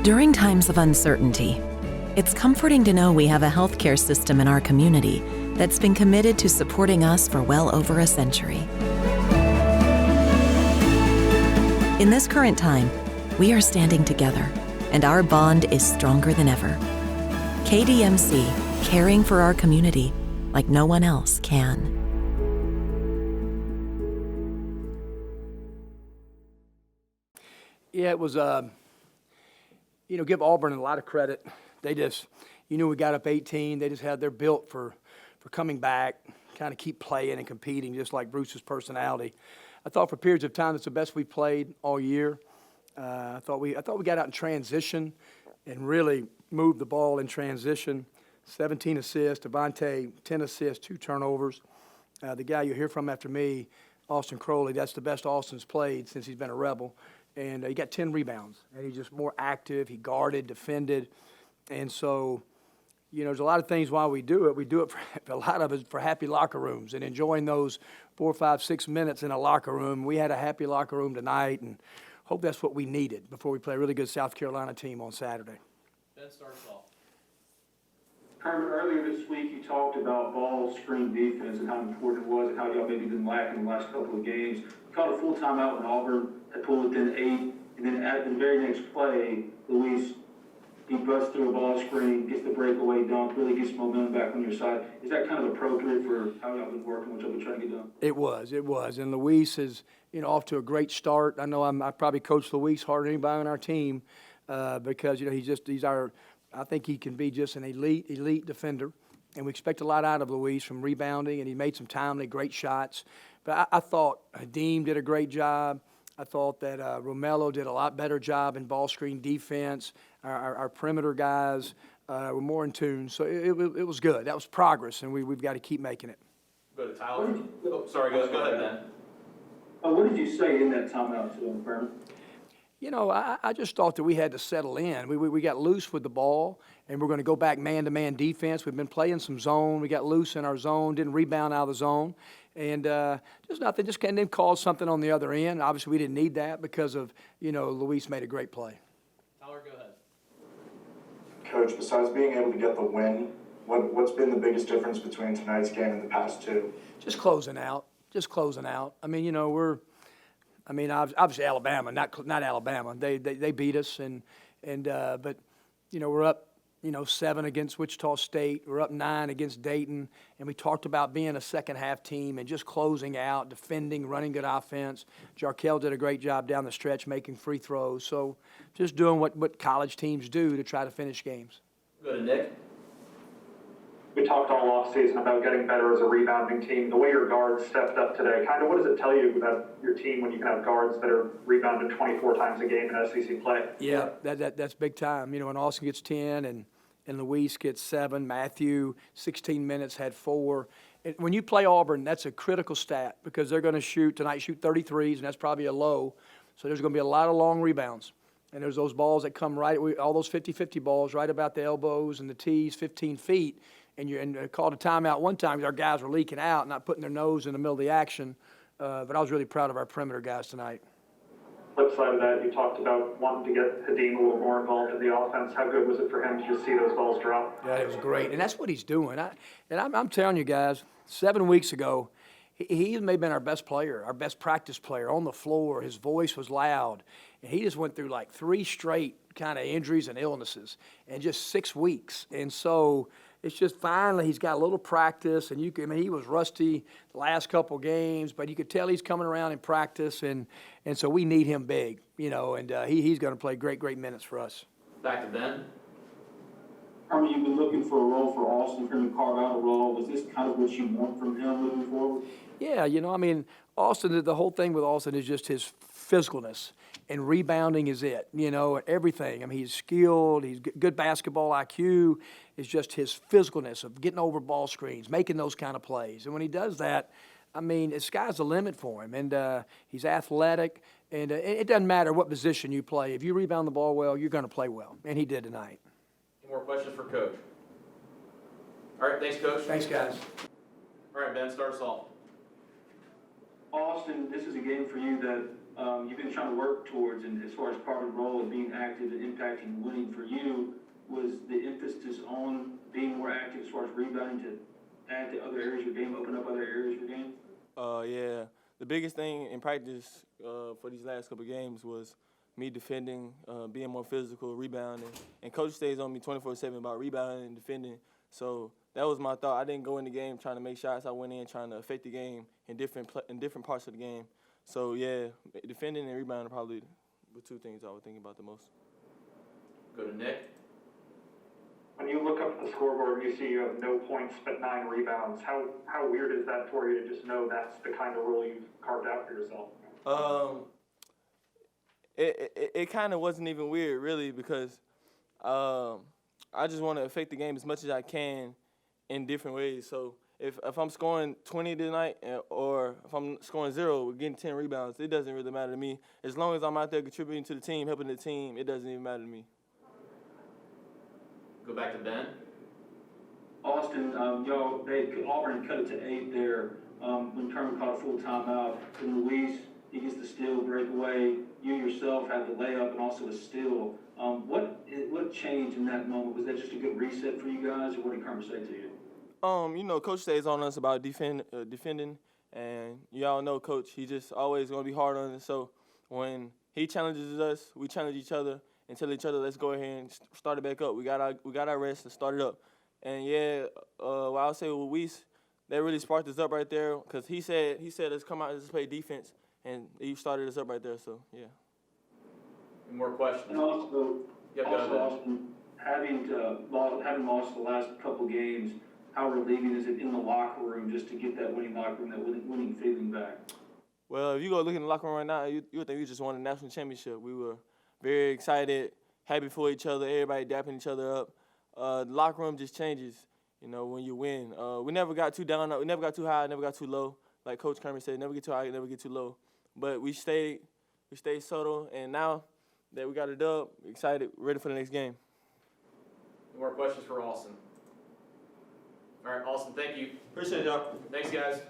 During times of uncertainty, it's comforting to know we have a healthcare system in our community that's been committed to supporting us for well over a century. In this current time, we are standing together, and our bond is stronger than ever. KDMC, caring for our community like no one else can. Yeah, it was, give Auburn a lot of credit. They just, we got up 18. They just had their built for coming back, kind of keep playing and competing, just like Bruce's personality. I thought for periods of time that's the best we played all year. I thought we got out in transition and really moved the ball in transition. 17 assists, Devontae 10 assists, 2 turnovers. The guy you'll hear from after me, Austin Crowley, that's the best Austin's played since he's been a Rebel. And he got 10 rebounds, and he's just more active. He guarded, defended. And so, there's a lot of things why we do it. We do it for a lot of it for happy locker rooms and enjoying those 4, 5, 6 minutes in a locker room. We had a happy locker room tonight, and hope that's what we needed before we play a really good South Carolina team on Saturday. Ben starts off. Kermit, earlier this week you talked about ball screen defense and how important it was and how y'all maybe been lacking the last couple of games. You called a full timeout when Auburn had pulled within 8, and then at the very next play, Luis, he busts through a ball screen, gets the breakaway dunk, really gets momentum back on your side. Is that kind of appropriate for how y'all been working, what y'all been trying to get done? It was. And Luis is, off to a great start. I know I probably coached Luis harder than anybody on our team because, I think he can be just an elite defender. And we expect a lot out of Luis from rebounding, and he made some timely, great shots. But I thought Hadeem did a great job. I thought that Romello did a lot better job in ball screen defense. Our perimeter guys were more in tune. So it was good. That was progress, and we've got to keep making it. Go to Tyler. Sorry, go ahead, Ben. What did you say in that timeout to him, Kermit? I just thought that we had to settle in. We got loose with the ball, and we're going to go back man-to-man defense. We've been playing some zone. We got loose in our zone, didn't rebound out of the zone. And just nothing, just kind of caused something on the other end. Obviously, we didn't need that because of, Luis made a great play. Tyler, go ahead. Coach, besides being able to get the win, what's been the biggest difference between tonight's game and the past 2? Just closing out. I mean, obviously Alabama, not Alabama. They beat us, but we're up 7 against Wichita State. We're up 9 against Dayton, and we talked about being a second-half team and just closing out, defending, running good offense. Jarkel did a great job down the stretch making free throws. So just doing what college teams do to try to finish games. Go to Nick. We talked all offseason about getting better as a rebounding team. The way your guards stepped up today, kind of what does it tell you about your team when you can have guards that are rebounding 24 times a game in SEC play? Yeah, that's big time. When Austin gets 10 and Luis gets 7, Matthew, 16 minutes, had 4. And when you play Auburn, that's a critical stat because they're going to shoot 33s, and that's probably a low. So there's going to be a lot of long rebounds. And there's those balls that come all those 50-50 balls right about the elbows and the tees, 15 feet. And called a timeout one time because our guys were leaking out, not putting their nose in the middle of the action. But I was really proud of our perimeter guys tonight. Flip side of that, you talked about wanting to get Hadeem a little more involved in the offense. How good was it for him to just see those balls drop? Yeah, it was great. And that's what he's doing. I'm telling you guys, 7 weeks ago, he may have been our best player, our best practice player on the floor. His voice was loud. And he just went through like 3 straight kind of injuries and illnesses in just 6 weeks. And so it's just finally he's got a little practice, and he was rusty the last couple games, but you could tell he's coming around in practice, and so we need him big, and he's going to play great minutes for us. Back to Ben. Kermit, you've been looking for a role for Austin, for him to carve out a role. Was this kind of what you want from him moving forward? Yeah, Austin, the whole thing with Austin is just his physicalness, and rebounding is it, everything. He's skilled, he's good basketball IQ. It's just his physicalness of getting over ball screens, making those kind of plays. And when he does that, the sky's the limit for him. And he's athletic, and it doesn't matter what position you play. If you rebound the ball well, you're going to play well, and he did tonight. Any more questions for Coach? All right, thanks, Coach. Thanks, guys. All right, Ben, start us off. Austin, this is a game for you that you've been trying to work towards, and as far as part of the role of being active and impacting winning for you, was the emphasis on being more active as far as rebounding to add to other areas of your game, open up other areas of your game? Yeah. The biggest thing in practice for these last couple of games was me defending, being more physical, rebounding. And Coach stays on me 24/7 about rebounding and defending. So that was my thought. I didn't go in the game trying to make shots. I went in trying to affect the game in different parts of the game. So, yeah, defending and rebounding are probably the two things I would think about the most. Go to Nick. When you look up at the scoreboard and you see you have no points but 9 rebounds, how weird is that for you to just know that's the kind of role you've carved out for yourself? It kind of wasn't even weird, really, because I just want to affect the game as much as I can in different ways. So if I'm scoring 20 tonight or if I'm scoring 0, getting 10 rebounds, it doesn't really matter to me. As long as I'm out there contributing to the team, helping the team, it doesn't even matter to me. Go back to Ben. Austin, Auburn cut it to 8 there when Kermit caught a full timeout. And Luis, he gets the steal, breakaway. You yourself had the layup and also the steal. What changed in that moment? Was that just a good reset for you guys, or what did Kermit say to you? Coach stays on us about defending, and y'all know Coach, he just always going to be hard on us. So when he challenges us, we challenge each other and tell each other, let's go ahead and start it back up. We got our rest and start it up. And what I'll say with Weiss, that really sparked us up right there because he said let's come out and just play defense, and he started us up right there. So yeah. Any more questions? And also, Yep, go ahead. Austin, having lost the last couple games, how relieving is it in the locker room just to get that winning locker room, that winning feeling back? Well, if you go look in the locker room right now, you would think we just won a national championship. We were very excited, happy for each other, everybody dapping each other up. The locker room just changes, when you win. We never got too down, we never got too high, never got too low. Like Coach Kermit said, never get too high, never get too low. But we stayed subtle, and now that we got a dub, excited, ready for the next game. Any more questions for Austin? All right, Austin, thank you. Appreciate y'all. Thanks, guys.